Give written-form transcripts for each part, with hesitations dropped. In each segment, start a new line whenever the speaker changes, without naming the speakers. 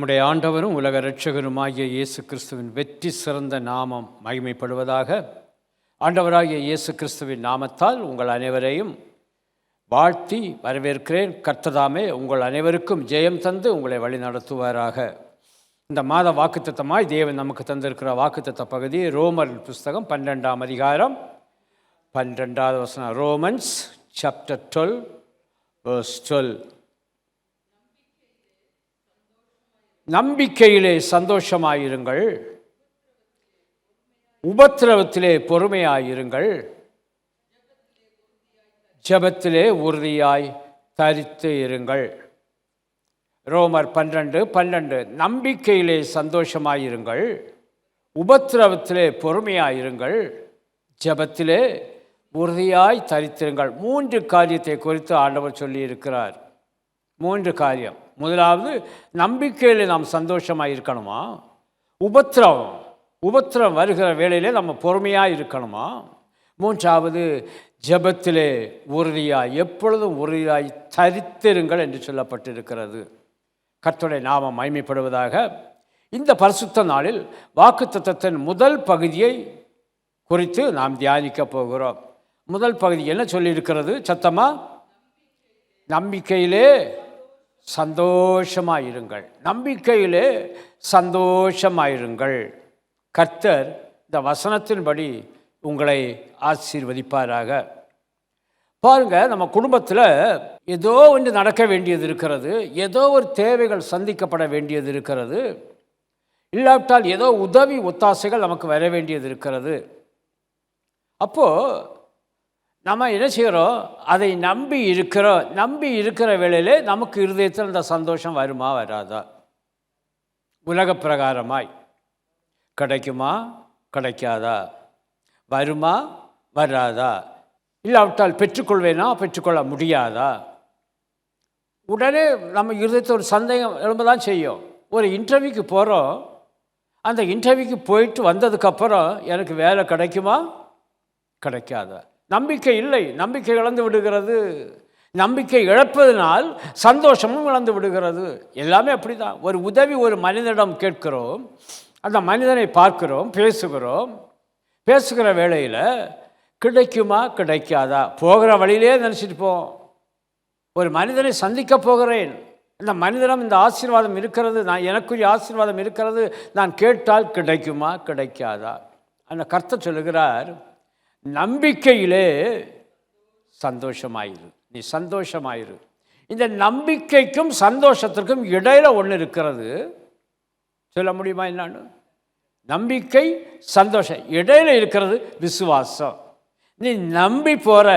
நம்முடைய ஆண்டவரும் உலக இரட்சகருமாகிய இயேசு கிறிஸ்துவின் வெற்றி சிறந்த நாமம் மகிமைப்படுவதாக. ஆண்டவராகிய இயேசு கிறிஸ்துவின் நாமத்தால் உங்கள் அனைவரையும் வாழ்த்தி வரவேற்கிறேன். கர்த்ததாமே உங்கள் அனைவருக்கும் ஜெயம் தந்து உங்களை வழி நடத்துவாராக. இந்த மாத வாக்குத்தத்தமாய் தேவன் நமக்கு தந்திருக்கிற வாக்குத்தத்த பகுதி ரோமர் புஸ்தகம் 12ஆம் அதிகாரம் 12வது வசனம். Romans chapter 12 verse 12. நம்பிக்கையிலே சந்தோஷமாயிருங்கள், உபத்திரவத்திலே பொறுமையாயிருங்கள், ஜெபத்திலே உறுதியாய் தரித்து இருங்கள். ரோமர் 12:12. நம்பிக்கையிலே சந்தோஷமாயிருங்கள், உபத்திரவத்திலே பொறுமையாயிருங்கள், ஜெபத்திலே உறுதியாய் தரித்திருங்கள். 3 காரியத்தை குறித்து ஆண்டவர் சொல்லி இருக்கிறார். 3 காரியம். முதலாவது, நம்பிக்கையில் நாம் சந்தோஷமாக இருக்கணுமா? உபத்திரம் வருகிற வேளையிலே நம்ம பொறுமையாக இருக்கணுமா? 3வது, ஜெபத்திலே உறுதியாய், எப்பொழுதும் உறுதியாய் தரித்திருங்கள் என்று சொல்லப்பட்டிருக்கிறது. கர்த்தருடைய நாமம் மகிமைப்படுவதாக. இந்த பரிசுத்த நாளில் வாக்குத்தத்தத்தின் முதல் பகுதியை குறித்து நாம் தியானிக்க போகிறோம். முதல் பகுதி என்ன சொல்லியிருக்கிறது? சத்தமா, நம்பிக்கையிலே சந்தோஷமாயிருங்கள், நம்பிக்கையிலே சந்தோஷமாயிருங்கள். கர்த்தர் இந்த வசனத்தின்படி உங்களை ஆசீர்வதிப்பாராக. பாருங்க, நம்ம குடும்பத்தில் ஏதோ ஒன்று நடக்க வேண்டியது இருக்கிறது, ஏதோ ஒரு தேவைகள் சந்திக்கப்பட வேண்டியது இருக்கிறது, இல்லாவிட்டால் ஏதோ உதவி ஒத்தாசைகள் நமக்கு வர வேண்டியது இருக்கிறது. அப்போது நம்ம என்ன செய்கிறோம்? அதை நம்பி இருக்கிற வேளையிலே நமக்கு இருதயத்தில் இந்த சந்தோஷம் வருமா வராதா? உலக பிரகாரமாய் கிடைக்குமா கிடைக்காதா? வருமா வராதா? இல்லாவிட்டால் பெற்றுக்கொள்வேனா பெற்றுக்கொள்ள முடியாதா? உடனே நம்ம இருதயத்தில் ஒரு சந்தேகம் எழும்பதான் செய்யும். ஒரு இன்டர்வியூக்கு போகிறோம், அந்த இன்டர்வியூக்கு போயிட்டு வந்ததுக்கப்புறம் எனக்கு வேலை கிடைக்குமா கிடைக்காதா? நம்பிக்கை இல்லை, நம்பிக்கை இழந்து விடுகிறது. நம்பிக்கை இழப்பதனால் சந்தோஷமும் இழந்து விடுகிறது. எல்லாமே அப்படி தான். ஒரு உதவி ஒரு மனிதனிடம் கேட்கிறோம், அந்த மனிதனை பார்க்கிறோம், பேசுகிற வேளையில் கிடைக்குமா கிடைக்காதா? போகிற வழியிலே நினச்சிட்டு போவோம். ஒரு மனிதனை சந்திக்க போகிறேன், இந்த மனிதனம் இந்த ஆசீர்வாதம் இருக்கிறது, எனக்குரிய ஆசீர்வாதம் இருக்கிறது, நான் கேட்டால் கிடைக்குமா கிடைக்காதா? அந்த கர்த்தர் சொல்லுகிறார், நம்பிக்கையிலே சந்தோஷமாயிரு, நீ சந்தோஷமாயிரு. இந்த நம்பிக்கைக்கும் சந்தோஷத்திற்கும் இடையில ஒன்று இருக்கிறது. சொல்ல முடியுமா என்னான்னு? நம்பிக்கை சந்தோஷம் இடையில இருக்கிறது விசுவாசம். நீ நம்பி போற,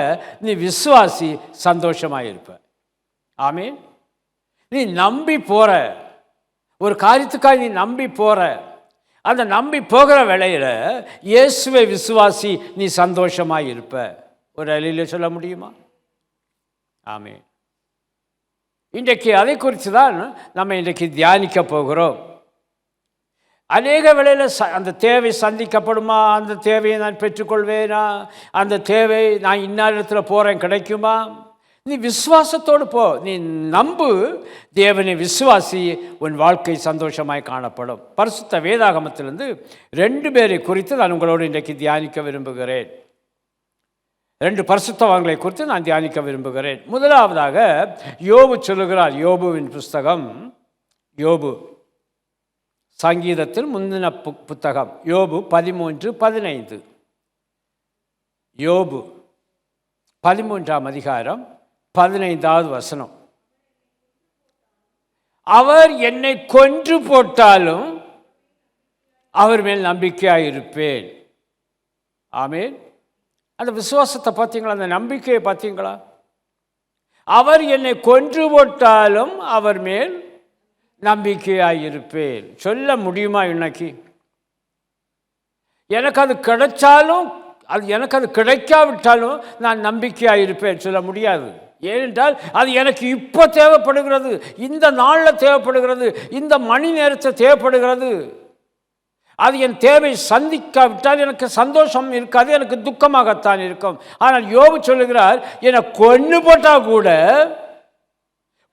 நீ விசுவாசி, சந்தோஷமாயிருப்ப. ஆமீன். நீ நம்பி போற ஒரு காரியத்துக்காக, நீ நம்பி போற, அந்த நம்பி போகிற வேளையில் இயேசுவை விசுவாசி, நீ சந்தோஷமாக இருப்ப. ஒரு அலையில் சொல்ல முடியுமா? ஆமென். இன்றைக்கு அதை குறித்து தான் நம்ம இன்றைக்கு தியானிக்க போகிறோம். அநேக வேளையில் அந்த தேவை சந்திக்கப்படுமா? அந்த தேவையை நான் பெற்றுக்கொள்வேனா? அந்த தேவை நான் இன்னார் இடத்துல போகிறேன் கிடைக்குமா? நீ விசுவாசத்தோடு போ, நீ நம்பு, தேவனை விசுவாசி, உன் வாழ்க்கை சந்தோஷமாய் காணப்படும். பரிசுத்த வேதாகமத்திலிருந்து 2 பேரை குறித்து நான் உங்களோடு இன்றைக்கு தியானிக்க விரும்புகிறேன். 2 பரிசுத்தவான்களை குறித்து நான் தியானிக்க விரும்புகிறேன். முதலாவதாக யோபு சொல்லுகிறார். யோபுவின் புஸ்தகம், யோபு சங்கீதத்தில் முந்தின புத்தகம், யோபு 13:15. யோபு 13ஆம் அதிகாரம் 15வது வசனம். அவர் என்னை கொன்று போட்டாலும் அவர் மேல் நம்பிக்கையாயிருப்பேன். ஆமென். அந்த விசுவாசத்தை பார்த்தீங்களா? அந்த நம்பிக்கையை பார்த்தீங்களா? அவர் என்னை கொன்று போட்டாலும் அவர் மேல் நம்பிக்கையாயிருப்பேன். சொல்ல முடியுமா? இன்னைக்கு எனக்கு அது கிடைச்சாலும், எனக்கு அது கிடைக்காவிட்டாலும் நான் நம்பிக்கையாக இருப்பேன் சொல்ல முடியாது. ஏனென்றால் அது எனக்கு இப்போ தேவைப்படுகிறது, இந்த நாளில் தேவைப்படுகிறது, இந்த மணி நேரத்தில் தேவைப்படுகிறது. அது என் தேவை சந்திக்காவிட்டால் எனக்கு சந்தோஷம் இருக்காது, எனக்கு துக்கமாகத்தான் இருக்கும். ஆனால் யோபு சொல்லுகிறார், என்னை கொன்று போட்டால் கூட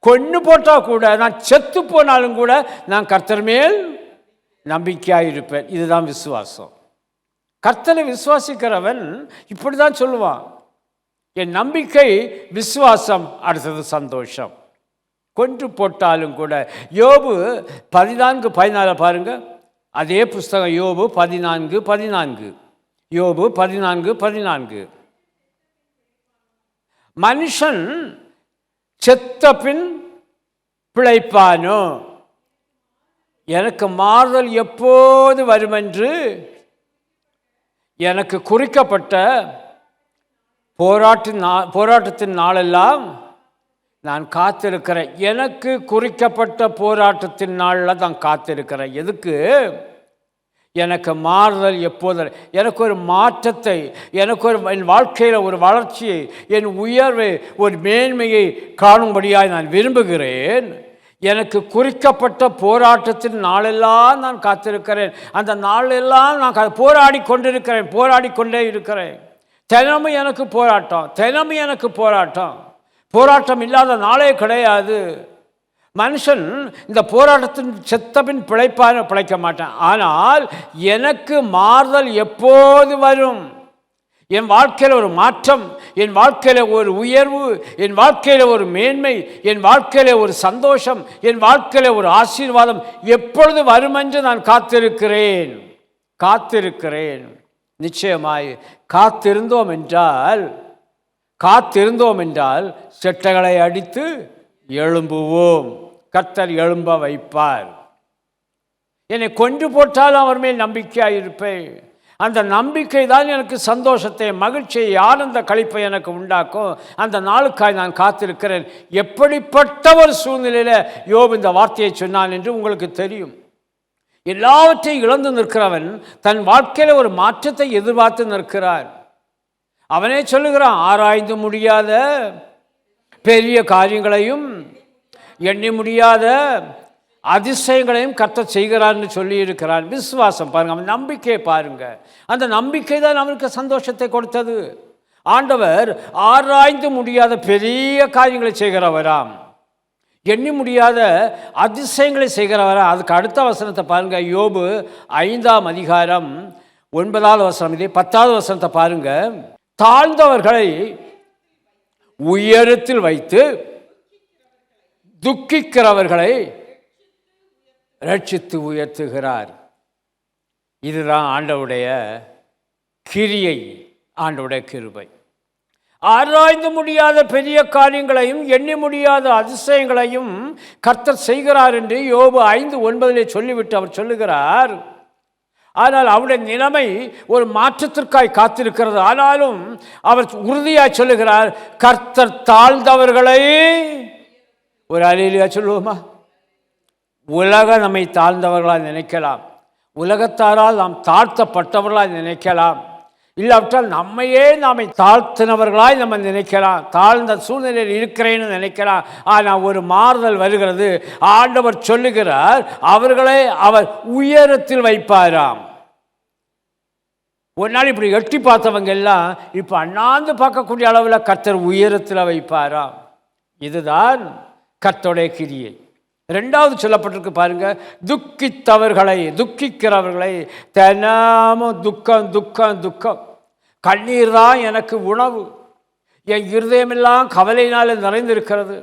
கொன்று போட்டால் கூட, நான் செத்து போனாலும் கூட நான் கர்த்தர் மேல் நம்பிக்கையாக இருப்பேன். இதுதான் விசுவாசம். கர்த்தரை விசுவாசிக்கிறவன் இப்படி தான் சொல்லுவான், என் நம்பிக்கை விசுவாசம், அடுத்தது சந்தோஷம். கொன்று போட்டாலும் கூட. யோபு 14:14 பாருங்க. அதே புஸ்தகம் யோபு 14:14. யோபு 14:14. மனுஷன் செத்த பின் பிழைப்பானோ, எனக்கு மாறுதல் எப்போது வருமென்று எனக்கு குறிக்கப்பட்ட போராட்டத்தின் நாளெல்லாம் நான் காத்திருக்கிறேன். எனக்கு குறிக்கப்பட்ட போராட்டத்தின் நாளில் தான் காத்திருக்கிறேன். எதுக்கு? எனக்கு மாறுதல் எப்போது, எனக்கு ஒரு மாற்றத்தை, எனக்கு ஒரு என் வாழ்க்கையில் ஒரு வளர்ச்சியை, என் உயர்வை, ஒரு மேன்மையை காணும்படியாக நான் விரும்புகிறேன். எனக்கு குறிக்கப்பட்ட போராட்டத்தின் நாளெல்லாம் நான் காத்திருக்கிறேன். அந்த நாளெல்லாம் நான் போராடி கொண்டே இருக்கிறேன். தினமும் எனக்கு போராட்டம், தினமும் எனக்கு போராட்டம். போராட்டம் இல்லாத நாளே கிடையாது. மனுஷன் இந்த போராட்டத்தின் செத்தபின் பிழைக்க மாட்டான். ஆனால் எனக்கு மாறுதல் எப்போது வரும்? என் வாழ்க்கையில் ஒரு மாற்றம், என் வாழ்க்கையில் ஒரு உயர்வு, என் வாழ்க்கையில் ஒரு மேன்மை, என் வாழ்க்கையில் ஒரு சந்தோஷம், என் வாழ்க்கையில் ஒரு ஆசீர்வாதம் எப்பொழுது வரும் என்று நான் காத்திருக்கிறேன். நிச்சயமாய் காத்திருந்தோம் என்றால் செட்டைகளை அடித்து எழும்புவோம். கர்த்தர் எழும்ப வைப்பார். என்னை கொன்று போட்டாலும் அவர் மேல் நம்பிக்கையாக இருப்பேன். அந்த நம்பிக்கை தான் எனக்கு சந்தோஷத்தை, மகிழ்ச்சியை, ஆனந்த களிப்பை எனக்கு உண்டாக்கும். அந்த நாளுக்காய் நான் காத்திருக்கிறேன். எப்படிப்பட்ட ஒரு சூழ்நிலையில் யோபு இந்த வார்த்தையை சொன்னான் என்று உங்களுக்கு தெரியும். எல்லாவற்றையும் இழந்து நிற்கிறவன் தன் வாழ்க்கையில் ஒரு மாற்றத்தை எதிர்பார்த்து நிற்கிறான். அவனே சொல்லுகிறான், ஆராய்ந்து முடியாத பெரிய காரியங்களையும் எண்ணி முடியாத அதிசயங்களையும் கர்த்தர் செய்கிறான்னு சொல்லி இருக்கிறான். விசுவாசம் பாருங்க, அவன் நம்பிக்கையை பாருங்க. அந்த நம்பிக்கை தான் அவனுக்கு சந்தோஷத்தை கொடுத்தது. ஆண்டவர் ஆராய்ந்து முடியாத பெரிய காரியங்களை செய்கிறவராம், எண்ணி முடியாத அதிசயங்களை செய்கிறவரா. அதுக்கு அடுத்த வசனத்தை பாருங்க. யோபு 5ஆம் அதிகாரம் 9வது வசனம், இதே 10வது வசனத்தை பாருங்க. தாழ்ந்தவர்களை உயரத்தில் வைத்து துக்கிக்கிறவர்களை ரட்சித்து உயர்த்துகிறார். இதுதான் ஆண்டவருடைய கிரியை, ஆண்டவருடைய கிருபை. ஆராய்ந்து முடியாத பெரிய காரியங்களையும் எண்ணி முடியாத அதிசயங்களையும் கர்த்தர் செய்கிறார் என்று யோபு 5:9 சொல்லிவிட்டு அவர் சொல்லுகிறார். ஆனால் அவருடைய நிலைமை ஒரு மாற்றத்திற்காய் காத்திருக்கிறது. ஆனாலும் அவர் உறுதியாக சொல்லுகிறார், கர்த்தர் தாழ்ந்தவர்களை, ஒரு அல்லேலூயா சொல்லுவோமா? உலகம் நம்மை தாழ்ந்தவர்களாக நினைக்கலாம், உலகத்தாரால் நாம் தாழ்த்தப்பட்டவர்களாக நினைக்கலாம், இல்லாவிட்டால் நாமை தாழ்த்தினவர்களாய் நம்ம நினைக்கலாம், தாழ்ந்த சூழ்நிலையில் இருக்கிறேன்னு நினைக்கலாம். ஆனால் ஒரு மாறுதல் வருகிறது. ஆண்டவர் சொல்லுகிறார், அவர்களை அவர் உயரத்தில் வைப்பாராம். ஒரு நாள் இப்படி எட்டி பார்த்தவங்க எல்லாம் இப்போ அண்ணாந்து பார்க்கக்கூடிய அளவில் கர்த்தர் உயரத்தில் வைப்பாராம். இதுதான் கர்த்தருடைய கிரியை. 2வது சொல்லப்பட்டிருக்கு பாருங்க, துக்கிக்கிறவர்களை தினமும் துக்கம், கண்ணீர் தான் எனக்கு உணவு, என் இருதயமெல்லாம் கவலையினால் நிறைந்திருக்கிறது,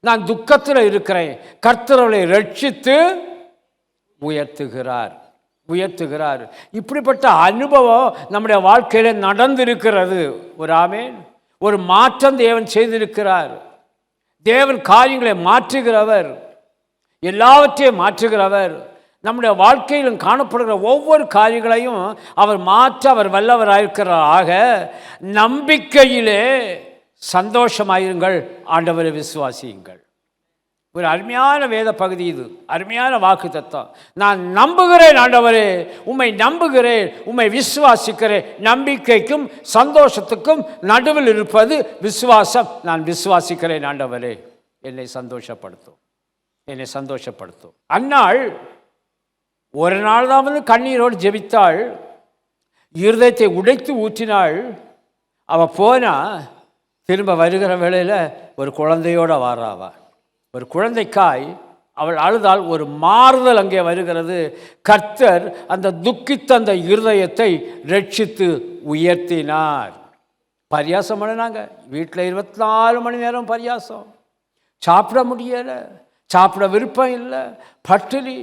நான் துக்கத்தில் இருக்கிறேன். கர்த்தரை ரட்சித்து உயர்த்துகிறார். இப்படிப்பட்ட அனுபவம் நம்முடைய வாழ்க்கையில் நடந்திருக்கிறது. ஒரு ஆமேன். ஒரு மாற்றம் தேவன் செய்திருக்கிறார். தேவன் காரியங்களை மாற்றுகிறவர், எல்லாவற்றையும் மாற்றுகிறவர். நம்முடைய வாழ்க்கையிலும் காணப்படுகிற ஒவ்வொரு காரியங்களையும் அவர் மாற்ற அவர் வல்லவராயிருக்கிறார். ஆக நம்பிக்கையிலே சந்தோஷமாயிருங்கள், ஆண்டவரை விசுவாசியுங்கள். ஒரு அருமையான வேத பகுதி இது, அருமையான வாக்கு தத்துவம். நான் நம்புகிறேன் ஆண்டவரே, உம்மை நம்புகிறேன், உம்மை விசுவாசிக்கிறேன். நம்பிக்கைக்கும் சந்தோஷத்துக்கும் நடுவில் இருப்பது விசுவாசம். நான் விசுவாசிக்கிறேன் ஆண்டவரே, என்னை சந்தோஷப்படுத்தும். அந்நாள் ஒரு நாள் தான் கண்ணீரோடு ஜெபித்தாள், இருதயத்தை உடைத்து ஊற்றினாள். அவள் போனா திரும்ப வருகிற வேளையில் ஒரு குழந்தையோடு வாராவா. ஒரு குழந்தைக்காய் அவள் அழுதால் ஒரு மாறுதல் அங்கே வருகிறது. கர்த்தர் அந்த துக்கித்த அந்த இருதயத்தை ரட்சித்து உயர்த்தினார். பரியாசம் பண்ணினாங்க. வீட்டில் 24 மணி நேரம் பரியாசம். சாப்பிட முடியலை, சாப்பிட விருப்பம் இல்லை, பட்டினி,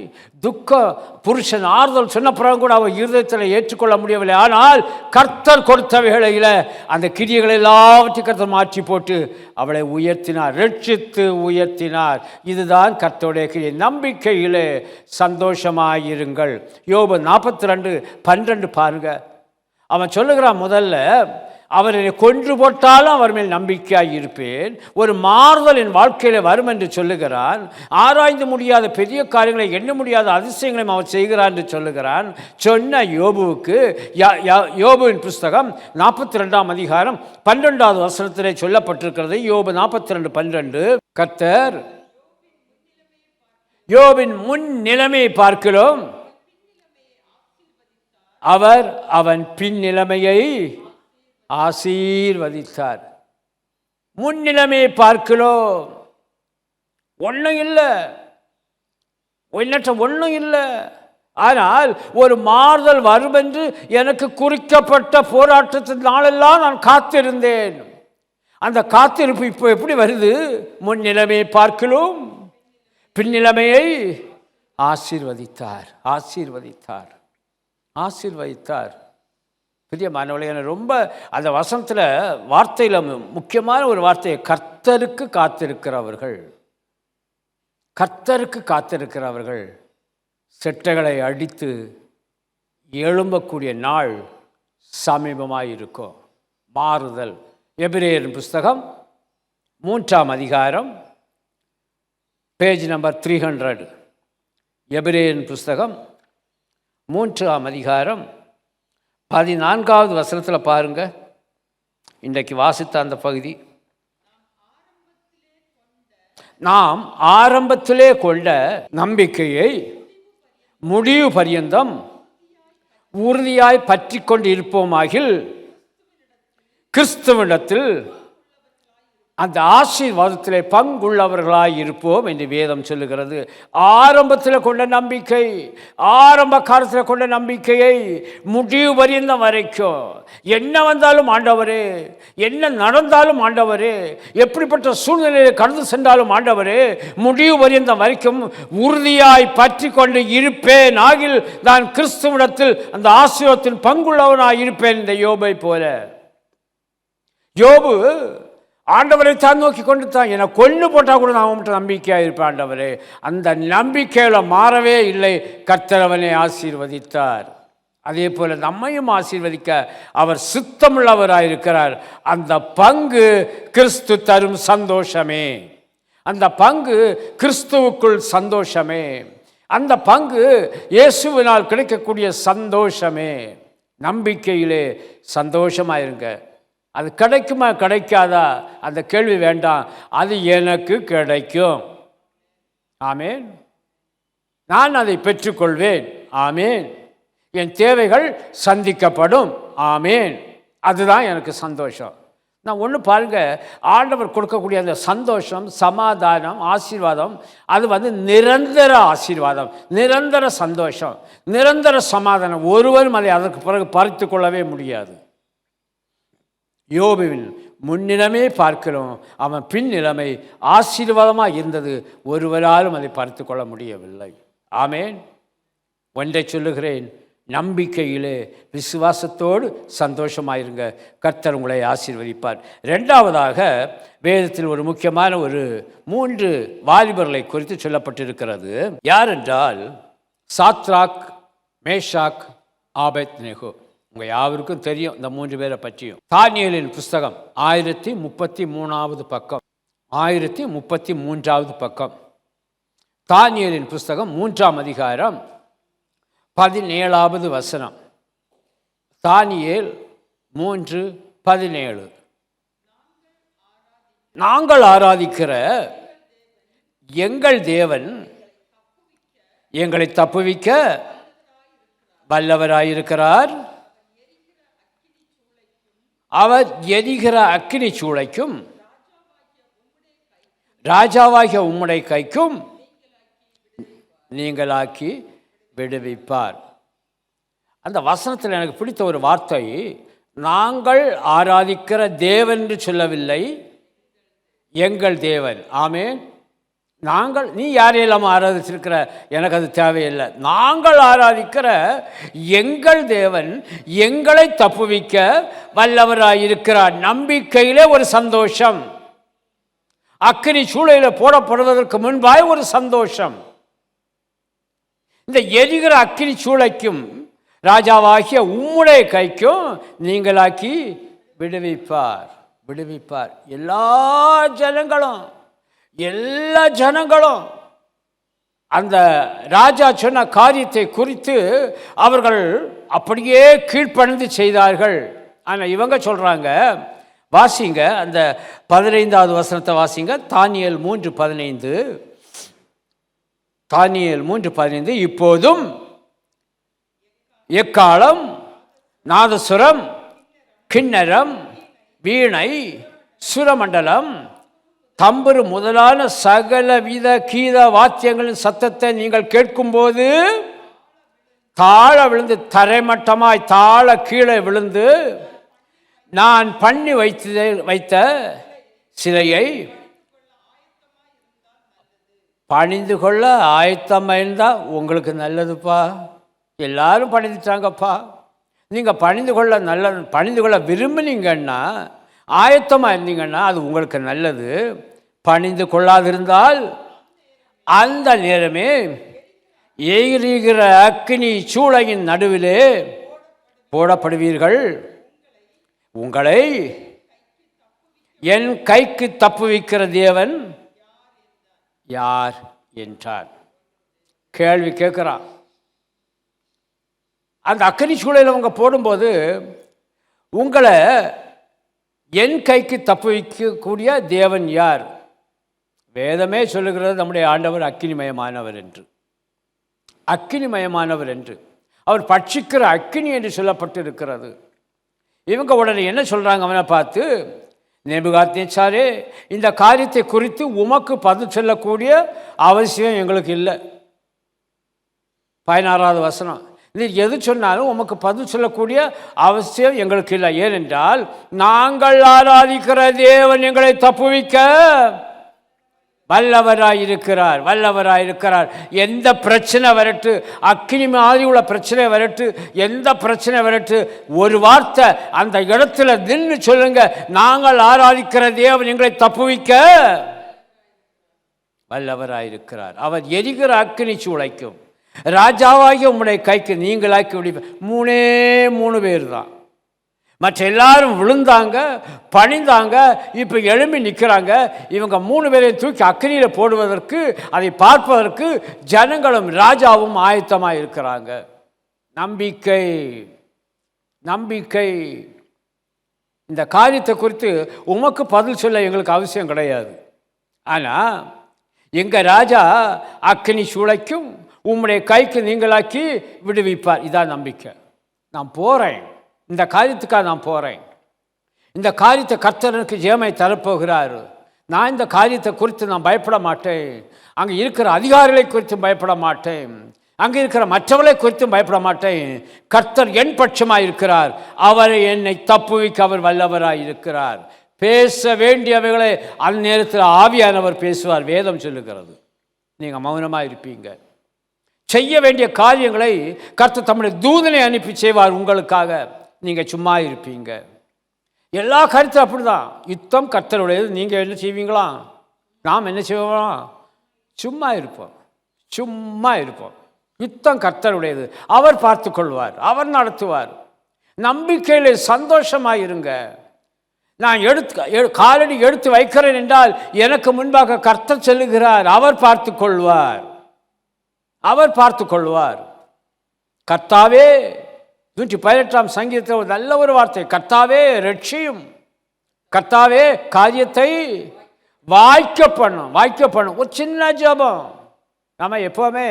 துக்கம். புருஷன் ஆறுதல் சொன்ன பிறகு கூட அவள் இருதயத்தில் ஏற்றுக்கொள்ள முடியவில்லை. ஆனால் கர்த்தர் கொடுத்த வேளையில் அந்த கிரியைகளை எல்லாவற்றையும் கர்த்தர் மாற்றி போட்டு அவளை உயர்த்தினார், ரட்சித்து உயர்த்தினார். இதுதான் கர்த்தருடைய கிரியை. நம்பிக்கையிலே சந்தோஷமாயிருங்கள். யோபு 42:12 பாருங்க. அவன் சொல்லுகிறான், முதல்ல அவரை கொன்று போட்டாலும் அவர் மேல் நம்பிக்கையாக இருப்பேன், ஒரு மாறுதல் என் வாழ்க்கையில் வரும் என்று சொல்லுகிறான். ஆராய்ந்து முடியாத பெரிய காரியங்களை, எண்ண முடியாத அதிசயங்களையும் அவர் செய்கிறான் என்று சொல்லுகிறான். சொன்ன யோபுவுக்கு யோபுவின் புஸ்தகம் 42ஆம் அதிகாரம் 12வது வசனத்திலே சொல்லப்பட்டிருக்கிறது. யோபு 42:12, கர்த்தர் யோபின் முன் நிலைமையை பார்க்கிறோம், அவர் அவன் பின் நிலைமையை ஆசீர்வதித்தார். முன்னிலைமையை பார்க்கிறோம், ஒன்றும் இல்லை, ஒன்றும் இல்லை. ஆனால் ஒரு மாறுதல் வரும் என்று எனக்கு குறிக்கப்பட்ட போராட்டத்தின் நாளெல்லாம் நான் காத்திருந்தேன். அந்த காத்திருப்பு இப்போ எப்படி வருது? முன்னிலைமையை பார்க்கிறோம், பின்னிலைமையை ஆசீர்வதித்தார், ஆசீர்வதித்தார், ஆசீர்வதித்தார். பிரியமானவர்களே, எனக்கு ரொம்ப அந்த வசனத்தில் வார்த்தையில் முக்கியமான ஒரு வார்த்தையை, கர்த்தருக்கு காத்திருக்கிறவர்கள், கர்த்தருக்கு காத்திருக்கிறவர்கள் செட்டைகளை அடித்து எழும்பக்கூடிய நாள் சமீபமாக இருக்கும். மாறுதல். எபிரேயரின் புஸ்தகம் 3ஆம் அதிகாரம் பேஜ் நம்பர் 300. எபிரேயரின் புஸ்தகம் 3ஆம் அதிகாரம் 14வது வசனத்தில் பாருங்க. இன்றைக்கு வாசித்த அந்த பகுதி, நாம் ஆரம்பத்திலே கொண்ட நம்பிக்கையை முடிவு பரியந்தம் உறுதியாய் பற்றி கொண்டு இருப்போமாகில் கிறிஸ்துவிடத்தில் அந்த ஆசீர்வாதத்திலே பங்குள்ளவர்களாய் இருப்போம் என்று வேதம் சொல்லுகிறது. ஆரம்பத்தில் கொண்ட நம்பிக்கை, ஆரம்ப காலத்தில் கொண்ட நம்பிக்கையை முடிவு பரியந்த வரைக்கும், என்ன வந்தாலும் ஆண்டவரே, என்ன நடந்தாலும் ஆண்டவரே, எப்படிப்பட்ட சூழ்நிலையை கடந்து சென்றாலும் ஆண்டவரே, முடிவு பரியந்த வரைக்கும் உறுதியாய் பற்றி கொண்டு இருப்பேன் ஆகில் நான் கிறிஸ்துவிடத்தில் அந்த ஆசீர்வாதத்தின் பங்குள்ளவனாய் இருப்பேன். இந்த யோபை போல. யோபு ஆண்டவரை தான் நோக்கி கொண்டு தான், என்னை கொண்டு போட்டால் கூட நான் உங்கள்கிட்ட நம்பிக்கையாக இருப்பேன் ஆண்டவரே. அந்த நம்பிக்கையில் மாறவே இல்லை. கர்த்தரவனை ஆசீர்வதித்தார். அதே போல் நம்மையும் ஆசீர்வதிக்க அவர் சித்தமுள்ளவராயிருக்கிறார். அந்த பங்கு கிறிஸ்து தரும் சந்தோஷமே, அந்த பங்கு கிறிஸ்துவுக்குள் சந்தோஷமே, அந்த பங்கு இயேசுவினால் கிடைக்கக்கூடிய சந்தோஷமே. நம்பிக்கையிலே சந்தோஷமாயிருங்க. அது கிடைக்குமா கிடைக்காதா அந்த கேள்வி வேண்டாம். அது எனக்கு கிடைக்கும். ஆமேன். நான் அதை பெற்றுக்கொள்வேன். ஆமேன். என் தேவைகள் சந்திக்கப்படும். ஆமேன். அதுதான் எனக்கு சந்தோஷம். நான் ஒன்று பாருங்கள், ஆண்டவர் கொடுக்கக்கூடிய அந்த சந்தோஷம், சமாதானம், ஆசீர்வாதம், அது நிரந்தர ஆசீர்வாதம், நிரந்தர சந்தோஷம், நிரந்தர சமாதானம். ஒருவரும் அதை அதற்கு பிறகு பறித்து கொள்ளவே முடியாது. யோபுவின் முன்னிலைமை பார்க்கிறோம், அவன் பின் நிலைமை ஆசீர்வாதமாக இருந்தது. ஒருவராலும் அதை பறித்து கொள்ள முடியவில்லை. ஆமேன். ஒன்றை சொல்லுகிறேன், நம்பிக்கையிலே விசுவாசத்தோடு சந்தோஷமாயிருங்க. கர்த்தர் உங்களை ஆசீர்வதிப்பார். ரெண்டாவதாக வேதத்தில் ஒரு முக்கியமான ஒரு 3 வாலிபர்களை குறித்து சொல்லப்பட்டிருக்கிறது. யார் என்றால் சாத்ராக், மேஷாக், ஆபேத்நேகோ. உங்கள் யாவருக்கும் தெரியும் இந்த 3 பேரை பற்றியும். தானியேலின் புஸ்தகம் 1033வது பக்கம், 1033வது பக்கம். தானியேலின் புஸ்தகம் 3ஆம் அதிகாரம் 17வது வசனம். தானியேல் 3:17. நாங்கள் ஆராதிக்கிற எங்கள் தேவன் எங்களை தப்புவிக்க வல்லவராயிருக்கிறார். அவர் எரிகிற அக்கினி சூளைக்கும் ராஜாவாகிய உம்முடைய கைக்கும் நீங்களாக்கி விடுவிப்பார். அந்த வசனத்தில் எனக்கு பிடித்த ஒரு வார்த்தை, நாங்கள் ஆராதிக்கிற தேவன் என்று சொல்லவில்லை, எங்கள் தேவன். ஆமென். நாங்கள், நீ யாரையெல்லாம் ஆராதிச்சிருக்கிற, எனக்கு அது தேவையில்லை. நாங்கள் ஆராதிக்கிற எங்கள் தேவன் எங்களை தப்புவிக்க வல்லவராயிருக்கிறார். நம்பிக்கையிலே ஒரு சந்தோஷம், அக்கினி சூளையில் போடப்படுவதற்கு முன்பாய் ஒரு சந்தோஷம். இந்த எரிகிற அக்கினி சூளைக்கும் ராஜாவாகிய உம்முடைய கைக்கும் நீங்களாக்கி விடுவிப்பார். விடுவிப்பார். எல்லா ஜனங்களும் அந்த ராஜா சொன்ன காரியத்தை குறித்து அவர்கள் அப்படியே கீழ்ப்பணிந்து செய்தார்கள். ஆனால் இவங்க சொல்கிறாங்க, வாசிங்க அந்த 15வது வசனத்தை வாசிங்க. தானியேல் 3:15. தானியேல் 3:15. இப்போதும் எக்காளம், நாதசுரம், கிண்ணரம், வீணை, சுரமண்டலம், தம்புரு முதலான சகலவித கீத வாத்தியங்களின் சத்தத்தை நீங்கள் கேட்கும்போது தாழ விழுந்து, தரைமட்டமாய் தாழ கீழே விழுந்து, நான் பண்ணி வைத்த சிலையை பணிந்து கொள்ள ஆயத்தமாக இருந்தால் உங்களுக்கு நல்லதுப்பா. எல்லாரும் பணிந்துட்டாங்கப்பா. நீங்கள் பணிந்து கொள்ள விரும்பினீங்கன்னா, ஆயத்தமாக இருந்தீங்கன்னா அது உங்களுக்கு நல்லது. பணிந்து கொள்ளாதிருந்தால் அந்த நேரமே எரிகிற அக்கினி சூளையின் நடுவிலே போடப்படுவீர்கள். உங்களை என் கைக்கு தப்புவிக்கிற தேவன் யார் என்றார். கேள்வி கேட்குறான். அந்த அக்கினி சூளையில் அவங்க போடும்போது, உங்களை என் கைக்கு தப்புவிக்கக்கூடிய தேவன் யார்? வேதமே சொல்லுகிறது நம்முடைய ஆண்டவர் அக்கினிமயமானவர் என்று. அக்கினிமயமானவர் என்று, அவர் பட்சிக்கிற அக்கினி என்று சொல்லப்பட்டு இருக்கிறது. இவங்க உடனே என்ன சொல்கிறாங்க அவனை பார்த்து, நேபுகாத்நேச்சாரே, இந்த காரியத்தை குறித்து உமக்கு பதில் சொல்லக்கூடிய அவசியம் எங்களுக்கு இல்லை. 16வது வசனம். நீ எது சொன்னாலும் உமக்கு பதில் சொல்லக்கூடிய அவசியம் எங்களுக்கு இல்லை. ஏனென்றால் நாங்கள் ஆராதிக்கிற தேவன் எங்களை தப்புவிக்க வல்லவராயிருக்கிறார். எந்த பிரச்சனை வரட்டு, அக்கினி மாதிரி உள்ள பிரச்சனை வரட்டு, எந்த பிரச்சனை வரட்டு, ஒரு வார்த்தை அந்த இடத்துல நின்று சொல்லுங்க, நாங்கள் ஆராதிக்கிற தேவன் எங்களை தப்புவிக்க வல்லவராயிருக்கிறார். அவர் எரிகிற அக்கினி சூளைக்கும் ராஜாவாகி உம்முடைய கைக்கு நீங்களாக்கி விடுவீர். 3 பேர் தான். மற்ற எல்லாரும் விழுந்தாங்க, பணிந்தாங்க, இப்போ எழும்பி நிற்கிறாங்க. இவங்க 3 பேரையும் தூக்கி அக்கினியில் போடுவதற்கு, அதை பார்ப்பதற்கு ஜனங்களும் ராஜாவும் ஆயத்தமாக இருக்கிறாங்க. நம்பிக்கை. இந்த காரியத்தை குறித்து உமக்கு பதில் சொல்ல எங்களுக்கு அவசியம் கிடையாது. ஆனால் எங்கள் ராஜா அக்கினி சூளைக்கும் உம்முடைய கைக்கு நீங்களாக்கி விடுவிப்பார். இதான் நம்பிக்கை. நான் போகிறேன், இந்த காரியத்துக்காக நான் போகிறேன். இந்த காரியத்தை கர்த்தருக்கு ஜெயமை தரப்போகிறார். நான் இந்த காரியத்தை குறித்து நான் பயப்பட மாட்டேன். அங்கே இருக்கிற அதிகாரிகளை குறித்தும் பயப்பட மாட்டேன். அங்கே இருக்கிற மற்றவர்களை குறித்தும் பயப்பட மாட்டேன். கர்த்தர் என் பட்சமாக இருக்கிறார். அவரை என்னை தப்புவிக்க அவர் வல்லவராக இருக்கிறார். பேச வேண்டியவைகளை அந்த நேரத்தில் ஆவியானவர் பேசுவார். வேதம் சொல்லுகிறது. நீங்கள் மௌனமாக இருப்பீங்க. செய்ய வேண்டிய காரியங்களை கர்த்தர் தம்முடைய தூதனை அனுப்பி செய்வார் உங்களுக்காக. நீங்கள் சும்மா இருப்பீங்க. எல்லா கருத்தும் அப்படி தான். யுத்தம் கர்த்தருடையது. நீங்கள் என்ன செய்வீங்களா? நாம் என்ன செய்வோம்? சும்மா இருப்போம். யுத்தம் கர்த்தருடையது. அவர் பார்த்து கொள்வார், அவர் நடத்துவார். நம்பிக்கையில் சந்தோஷமாக இருங்க. நான் காலடி எடுத்து வைக்கிறேன் என்றால் எனக்கு முன்பாக கர்த்தர் செல்லுகிறார். அவர் பார்த்து கொள்வார். கர்த்தாவே, 118ஆம் சங்கீதத்தில் ஒரு நல்ல ஒரு வார்த்தை, கர்த்தாவே ரட்சியும், கர்த்தாவே காரியத்தை வாய்க்க பண்ணும். ஒரு சின்ன ஜபம். நம்ம எப்போவுமே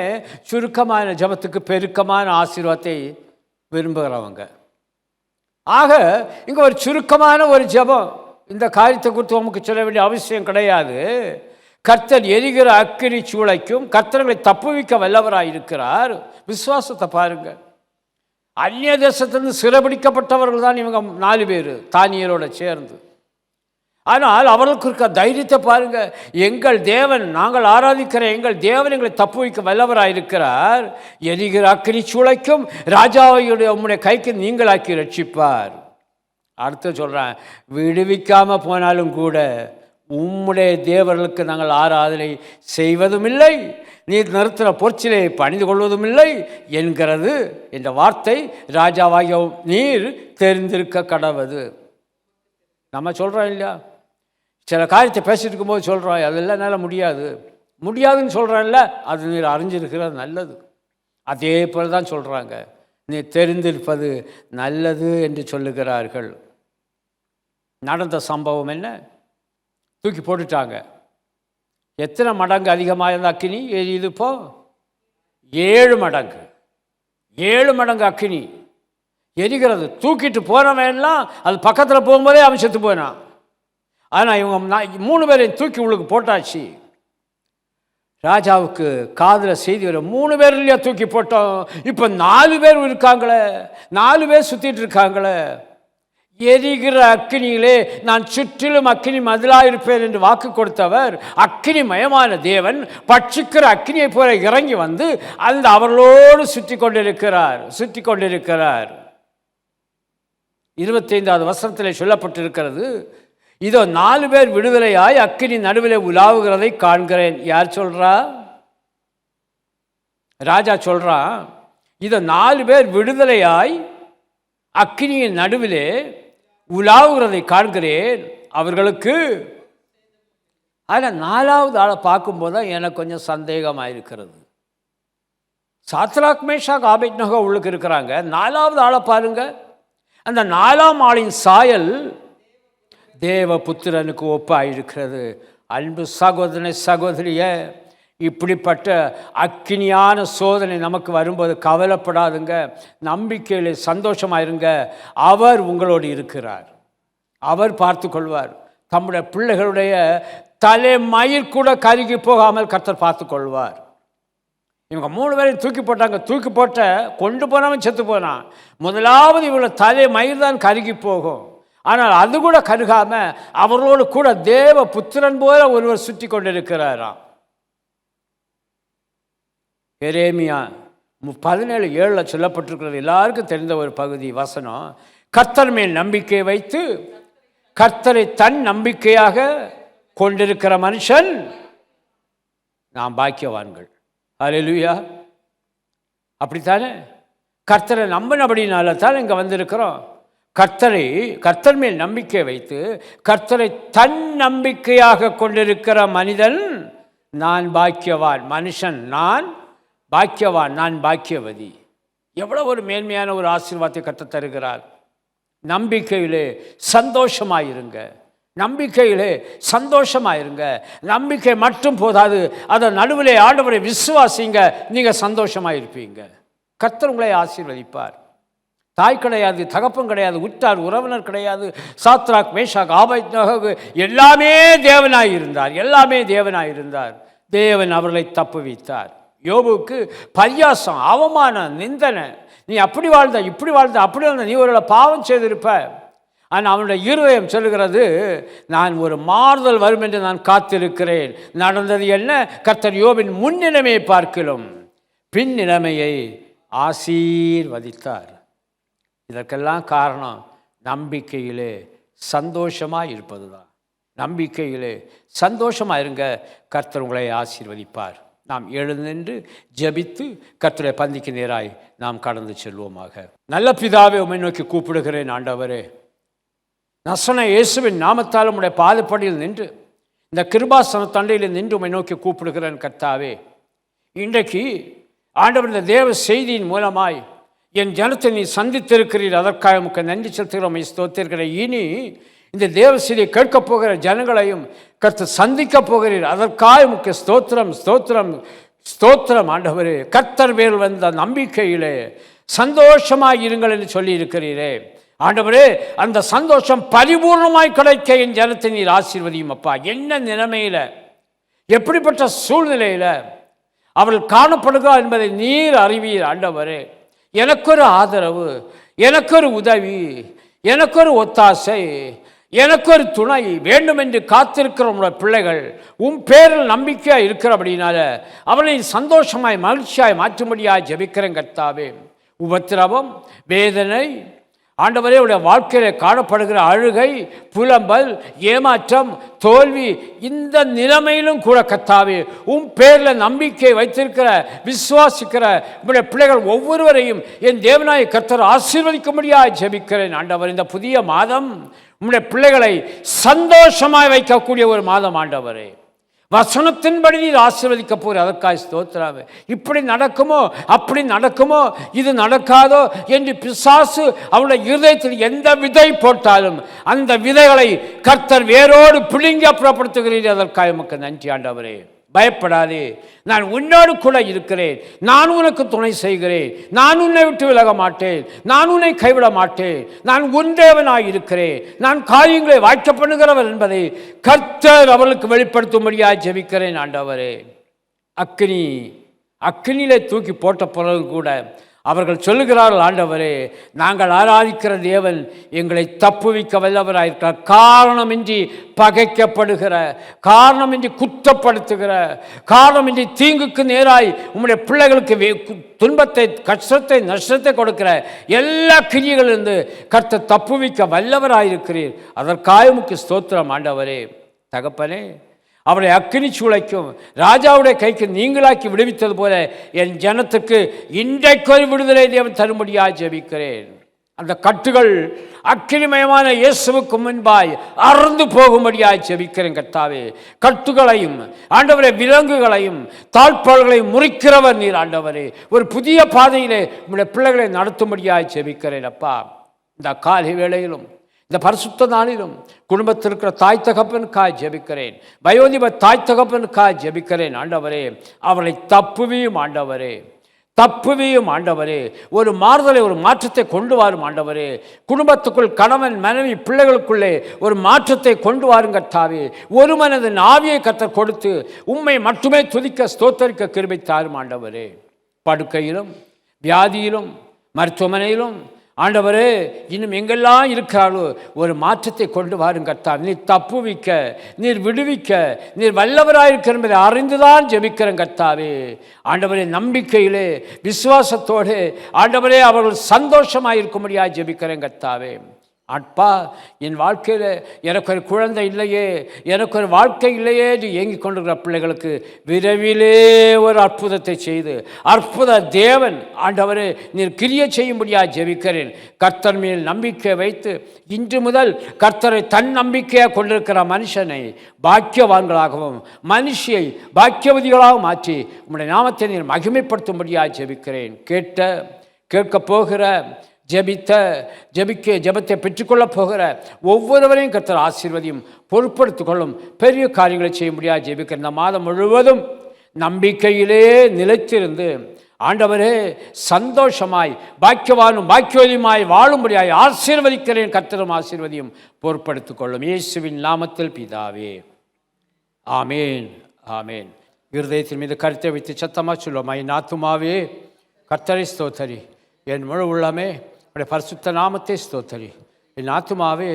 சுருக்கமான ஜபத்துக்கு பெருக்கமான ஆசீர்வாதத்தை விரும்புகிறவங்க. ஆக இங்கே ஒரு சுருக்கமான ஒரு ஜபம். இந்த காரியத்தை குறித்து நமக்கு சொல்ல வேண்டிய அவசியம் கிடையாது. கர்த்தர் எரிகிற அக்கினி சூளைக்கும் கர்த்தர்களை தப்புவிக்க வல்லவராயிருக்கிறார். விசுவாசத்தை பாருங்க. அந்நிய தேசத்திலிருந்து சிறைபிடிக்கப்பட்டவர்கள் தான் இவங்க 4 பேர் தானியேலோட சேர்ந்து. ஆனால் அவர்களுக்கு இருக்க தைரியத்தை பாருங்க. எங்கள் தேவன், நாங்கள் ஆராதிக்கிற எங்கள் தேவன் எங்களை தப்பு வைக்க வல்லவராயிருக்கிறார். எரிகிற அக்கினி சூளைக்கும் ராஜாவுடைய உம்முடைய கைக்கு நீங்களாக்கி ரட்சிப்பார். அடுத்து சொல்கிறேன், விடுவிக்காமல் போனாலும் கூட உம்முடைய தேவர்களுக்கு நாங்கள் ஆராதனை செய்வதும் இல்லை, நீர் நிறுத்தின பொற்சிலை பணிந்து கொள்வதும் இல்லை என்கிறது என்ற வார்த்தை ராஜாவாகிய நீர் தெரிந்திருக்க கடவது. நம்ம சொல்கிறோம் இல்லையா, சில காரியத்தை பேசிட்டு இருக்கும்போது சொல்கிறோம், அதெல்லாம் என்னால் முடியாதுன்னு சொல்கிறேன்ல, அது நீர் அறிஞ்சிருக்கிறது நல்லது. அதே போல் தான் சொல்கிறாங்க, நீ தெரிந்திருப்பது நல்லது என்று சொல்லுகிறார்கள். நடந்த சம்பவம் என்ன? தூக்கி போட்டுட்டாங்க. எத்தனை மடங்கு அதிகமாக இருந்த அக்கினி எரியுது? இப்போ 7 மடங்கு. 7 மடங்கு அக்கினி எரிகிறது. தூக்கிட்டு போனவன்லாம் அது பக்கத்தில் போகும்போதே அவன் செத்து போனான். ஆனால் இவங்க 3 பேரையும் தூக்கி உள்ளுக்கு போட்டாச்சு. ராஜாவுக்கு காதில் செய்தி வரும், 3 பேர் இல்லையா தூக்கி போட்டோம், இப்போ 4 பேர் இருக்காங்களே, 4 பேர் சுற்றிட்டு இருக்காங்களே. எரிகிற அக்கினியிலே நான் சுற்றிலும் அக்கினி மதிலாயிருப்பேன் என்று வாக்கு கொடுத்தவர், அக்கினி மயமான தேவன் பட்சிக்கிற அக்கினியை போல இறங்கி வந்து அந்த அவர்களோடு சுற்றி கொண்டிருக்கிறார். 25வது வசனத்தில் சொல்லப்பட்டிருக்கிறது, இதோ 4 பேர் விடுதலையாய் அக்கினி நடுவில் உலாவுகிறதை காண்கிறேன். யார் சொல்றா? ராஜா சொல்றான், இதோ 4 பேர் விடுதலையாய் அக்கினியின் நடுவிலே உலாவுகிறதை காண்கிறேன். அவர்களுக்கு ஆனால் 4வது ஆளை பார்க்கும்போது தான் எனக்கு கொஞ்சம் சந்தேகமாக இருக்கிறது. சாத்ராக் மேஷாக் ஆபேத்நேகோ உள்ளுக்கு இருக்கிறாங்க. 4வது ஆளை பாருங்க. அந்த 4ஆம் ஆளின் சாயல் தேவபுத்திரனுக்கு ஒப்பாயிருக்கிறது. அன்பு சகோதரனை சகோதரிய, இப்படிப்பட்ட அக்கினியான சோதனை நமக்கு வரும்போது கவலைப்படாதுங்க, நம்பிக்கையில் சந்தோஷமாயிருங்க. அவர் உங்களோடு இருக்கிறார், அவர் பார்த்து கொள்வார். தம்முடைய பிள்ளைகளுடைய தலைமயிர் கூட கருகி போகாமல் கர்த்தர் பார்த்து கொள்வார். இவங்க 3 பேரையும் தூக்கி போட்டாங்க. தூக்கி போட்ட கொண்டு போனவன் செத்து போனான். முதலாவது இவங்களோட தலைமயிர் தான் கருகி போகும். ஆனால் அது கூட கருகாம அவர்களோடு கூட தேவ புத்திரன் போல ஒருவர் சுற்றி கொண்டிருக்கிறாராம். எரேமியா 17:7 சொல்லப்பட்டிருக்கிறது, எல்லாருக்கும் தெரிந்த ஒரு பகுதி வசனம். கர்த்தர் மேல் நம்பிக்கை வைத்து கர்த்தரை தன் நம்பிக்கையாக கொண்டிருக்கிற மனுஷன் நாம் பாக்கியவான்கள். அல்லேலூயா. அப்படித்தானே? கர்த்தரை நம்பினபடினால தான் இங்கே வந்திருக்கிறோம். கர்த்தர் மேல் நம்பிக்கை வைத்து கர்த்தரை தன் நம்பிக்கையாக கொண்டிருக்கிற மனிதன் நான் பாக்கியவான். மனுஷன் நான் பாக்கியவான், நான் பாக்கியவதி. எவ்வளோ ஒரு மேன்மையான ஒரு ஆசீர்வாதத்தை கர்த்தர் தருகிறார். நம்பிக்கையிலே சந்தோஷமாயிருங்க. நம்பிக்கை மட்டும் போதாது, அதை நடுவிலே ஆண்டவரை விசுவாசிங்க, நீங்கள் சந்தோஷமாயிருப்பீங்க. கர்த்தர் உங்களை ஆசீர்வதிப்பார். தாய் கிடையாது, தகப்பன் கிடையாது, உற்றார் உறவினர் கிடையாது. சாத்ராக் மேஷாக் ஆபேத்நேகோ எல்லாமே தேவனாயிருந்தார். தேவன் அவர்களை தப்புவித்தார். யோபுக்கு பரியாசம், அவமானம், நிந்தனை, நீ அப்படி வாழ்ந்த இப்படி வாழ்ந்த அப்படி வாழ்ந்த, நீ ஒரு பாவம் செய்திருப்ப. ஆனால் அவனுடைய இருதயம் சொல்லுகிறது, நான் ஒரு மாறுதல் வரும் என்று நான் காத்திருக்கிறேன். நடந்தது என்ன? கர்த்தர் யோபின் முன்னிலைமையை பார்க்கிலும் பின் நிலைமையை ஆசீர்வதித்தார். இதற்கெல்லாம் காரணம் நம்பிக்கையிலே சந்தோஷமாக இருப்பது தான். நம்பிக்கையிலே சந்தோஷமாக இருங்க, கர்த்தர் உங்களை ஆசீர்வதிப்பார். நாம் எழுந்து ஜெபித்து கர்த்தருடைய பந்திக்கு நேராய் நாம் கடந்து செல்வோமாக. நல்ல பிதாவே, உம்மை நோக்கி கூப்பிடுகிறேன். ஆண்டவரே, நசன இயேசுவின் நாமத்தால் உம்முடைய பாதப்படியில் நின்று இந்த கிருபாசன தண்டையில் நின்று உம்மை நோக்கி கூப்பிடுகிறேன். கர்த்தாவே, இன்றைக்கு ஆண்டவர் இந்த தேவ செய்தியின் மூலமாய் என் ஜனத்தை நீ சந்தித்திருக்கிறீர். அதற்காக உமக்கு நன்றி செலுத்துகிறோம், ஸ்தோத்திரிக்கிறேன். இனி இந்த தேவ செய்தியை கேட்கப் போகிற ஜனங்களையும் கர்த்தர் சந்திக்கப் போகிறீர். அதற்காக உமக்கு ஸ்தோத்திரம் ஆண்டவரே. கர்த்தர் மேல் வந்த நம்பிக்கையிலே சந்தோஷமாய் இருங்கள் என்று சொல்லி இருக்கிறீரே ஆண்டவரே. அந்த சந்தோஷம் பரிபூர்ணமாய் கிடைக்க என் ஜனத்தை நீர் ஆசீர்வதியும் அப்பா. என்ன நிலைமையில், எப்படிப்பட்ட சூழ்நிலையில் அவர்கள் காணப்படுகிறார் என்பதை நீர் அறிவீர் ஆண்டவரே. எனக்கொரு ஆதரவு, எனக்கொரு உதவி, எனக்கொரு ஒத்தாசை, எனக்கொரு துணை வேண்டும் என்று காத்திருக்கிற உங்களுடைய பிள்ளைகள் பேரில் நம்பிக்கையாக இருக்கிறபடினால அவனை சந்தோஷமாய் மகிழ்ச்சியாய் மாற்றும்படியாய் ஜெபிக்கிறேன் கர்த்தாவே. உபத்திரவம், வேதனை ஆண்டவரே உடைய வாழ்க்கையில் காணப்படுகிற அழுகை, புலம்பல், ஏமாற்றம், தோல்வி, இந்த நிலைமையிலும் கூட கர்த்தாவே பேரில் நம்பிக்கை வைத்திருக்கிற விசுவாசிக்கிற உங்களுடைய பிள்ளைகள் ஒவ்வொருவரையும் என் தேவனாய கர்த்தர் ஆசீர்வதிக்கும்படியாய் ஜெபிக்கிறேன் ஆண்டவர். இந்த புதிய மாதம் உங்களுடைய பிள்ளைகளை சந்தோஷமாய் வைக்கக்கூடிய ஒரு மாதம் ஆண்டவரே. வசனத்தின்படி நீர் ஆசீர்வதிக்க போகிற அதற்காக ஸ்தோத்திரம். இப்படி நடக்குமோ, அப்படி நடக்குமோ, இது நடக்காதோ என்று பிசாசு அவனுடைய இருதயத்தில் எந்த விதை போட்டாலும் அந்த விதைகளை கர்த்தர் வேரோடு பிடுங்கி அப்புறப்படுத்துகிறீர். அதற்காக உமக்கு நன்றி ஆண்டவரே. பயப்படாதே, நான் உன்னோடு கூட இருக்கிறேன், நான் உனக்கு துணை செய்கிறேன், நான் உன்னை விட்டு விலக மாட்டேன், நான் உன்னை கைவிட மாட்டேன், நான் உன் தேவனாய் இருக்கிறேன், நான் காரியங்களை வாய்க்க பண்ணுகிறவர் என்பதை கர்த்தர் அவர்களுக்கு வெளிப்படுத்தும்படியாக ஜெபிக்கிறேன் ஆண்டவரே. அக்கினியிலே தூக்கி போட்ட பிறகு கூட அவர்கள் சொல்லுகிறார்கள், ஆண்டவரே நாங்கள் ஆராதிக்கிற தேவன் எங்களை தப்புவிக்க வல்லவராயிருக்கிறார். காரணமின்றி பகைக்கப்படுகிற, காரணமின்றி குற்றப்படுத்துகிற, காரணமின்றி தீங்குக்கு நேராய் உம்முடைய பிள்ளைகளுக்கு துன்பத்தை, கஷ்டத்தை, நஷ்டத்தை கொடுக்கிற எல்லா கிரியைகளிலிருந்து கர்த்தர் தப்புவிக்க வல்லவராயிருக்கிறீர். அதற்காக உமக்கு ஸ்தோத்திரம் ஆண்டவரே. தகப்பனே, அவரை அக்கினி சூளைக்கும் ராஜாவுடைய கைக்கு நீங்களாக்கி விடுவித்தது போல என் ஜனத்துக்கு இன்றைக்கு ஒரு விடுதலை தேவன் தரும்படியாக ஜெபிக்கிறேன். அந்த கட்டுகள் அக்கினிமயமான இயேசுவுக்கு முன்பாய் அறுந்து போகும்படியாக ஜெபிக்கிறேன் கர்த்தாவே. கட்டுகளையும் ஆண்டவரே, விலங்குகளையும் தாழ்பாள்களையும் முறிக்கிறவர் நீர் ஆண்டவரே. ஒரு புதிய பாதையிலே உங்களுடைய பிள்ளைகளை நடத்தும்படியாக ஜெபிக்கிறேன் அப்பா. இந்த காலை வேளையிலும் இந்த பரிசுத்த நாளிலும் குடும்பத்தில் இருக்கிற தாய் தகப்பனுக்காக ஜெபிக்கிறேன். வயோதிப தாய் தகப்பனுக்காக ஜெபிக்கிறேன் ஆண்டவரே. அவளை தப்புவியும் ஆண்டவரே, தப்புவியும் ஆண்டவரே. ஒரு மாறுதலை, ஒரு மாற்றத்தை கொண்டு வரும் ஆண்டவரே. குடும்பத்துக்குள் கணவன் மனைவி பிள்ளைகளுக்குள்ளே ஒரு மாற்றத்தை கொண்டு வாருங்க கர்த்தாவே. ஒரு மனதின் ஆவியை கர்த்தர் கொடுத்து உம்மை மட்டுமே துதிக்க ஸ்தோத்தரிக்க கிருபை தாரும் ஆண்டவரே. படுக்கையிலும் வியாதியிலும் மருத்துவமனையிலும் ஆண்டவரே இன்னும் எங்கெல்லாம் இருக்கிறாளோ ஒரு மாற்றத்தை கொண்டு வாருங்க கர்த்தாவே. நீர் தப்புவிக்க, நீர் விடுவிக்க, நீர் வல்லவராயிருக்கிற என்பதை அறிந்துதான் ஜெபிக்கிறேன் கர்த்தாவே. ஆண்டவரே, நம்பிக்கையிலே விசுவாசத்தோடு ஆண்டவரே அவர்கள் சந்தோஷமாயிருக்கும்படியாக ஜெபிக்கிறேன் கர்த்தாவே. அப்பா, என் வாழ்க்கையில் எனக்கு ஒரு குழந்தை இல்லையே, எனக்கு ஒரு வாழ்க்கை இல்லையே என்று ஏங்கிக் கொண்டிருக்கிற பிள்ளைகளுக்கு விரைவிலே ஒரு அற்புதத்தை செய்து அற்புத தேவன் ஆண்டவரே நீர் கிரியை செய்யும்படியாக ஜெபிக்கிறேன். கர்த்தர் மேல் நம்பிக்கை வைத்து இன்று முதல் கர்த்தரை தன் நம்பிக்கையாக கொண்டிருக்கிற மனுஷனை பாக்கியவான்களாகவும் மனுஷியை பாக்கியவதிகளாகவும் மாற்றி உம்முடைய நாமத்தை நீர் மகிமைப்படுத்தும்படியாக ஜெபிக்கிறேன். கேட்கப் போகிற ஜெபத்தை பெற்றுக்கொள்ளப் போகிற ஒவ்வொருவரையும் கர்த்தர் ஆசீர்வதியும் பொறுப்படுத்திக் கொள்ளும். பெரிய காரியங்களை செய்ய முடியாது ஜெபிக்கிற இந்த மாதம் முழுவதும் நம்பிக்கையிலே நிலைத்திருந்து ஆண்டவரே சந்தோஷமாய் பாக்கியவானும் பாக்கியவதியுமாய் வாழும்படியாய் ஆசீர்வதிக்கிறேன். கர்த்தரும் ஆசீர்வதியும் பொறுப்படுத்திக் கொள்ளும். இயேசுவின் நாமத்தில் பிதாவே, ஆமேன், ஆமேன். இருதயத்தின் மீது கருத்தை வைத்து சத்தமாக சொல்லுவோம். என் ஆத்துமாவே கர்த்தரை ஸ்தோத்தரி, என் முழு உள்ளமே பரிசுத்த நாமத்தை ஸ்தோத்தரி. என் ஆத்துமாவே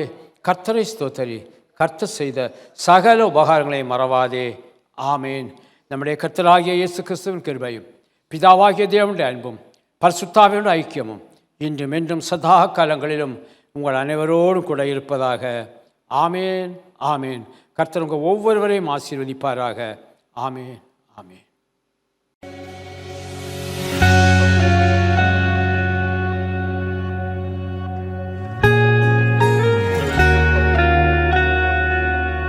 கர்த்தரை ஸ்தோத்தரி, கர்த்தர் செய்த சகல உபகாரங்களை மறவாதே. ஆமேன். நம்முடைய கர்த்தராகிய இயேசு கிறிஸ்துவின் கிருபையும் பிதாவாகிய தேவனுடைய அன்பும் பரிசுத்தாவினுடைய ஐக்கியமும் இன்றும் என்றும் சதா காலங்களிலும் உங்கள் அனைவரோடும் கூட இருப்பதாக. ஆமேன், ஆமேன். கர்த்தர் உங்கள் ஒவ்வொருவரையும் ஆசீர்வதிப்பாராக. ஆமேன், ஆமேன்.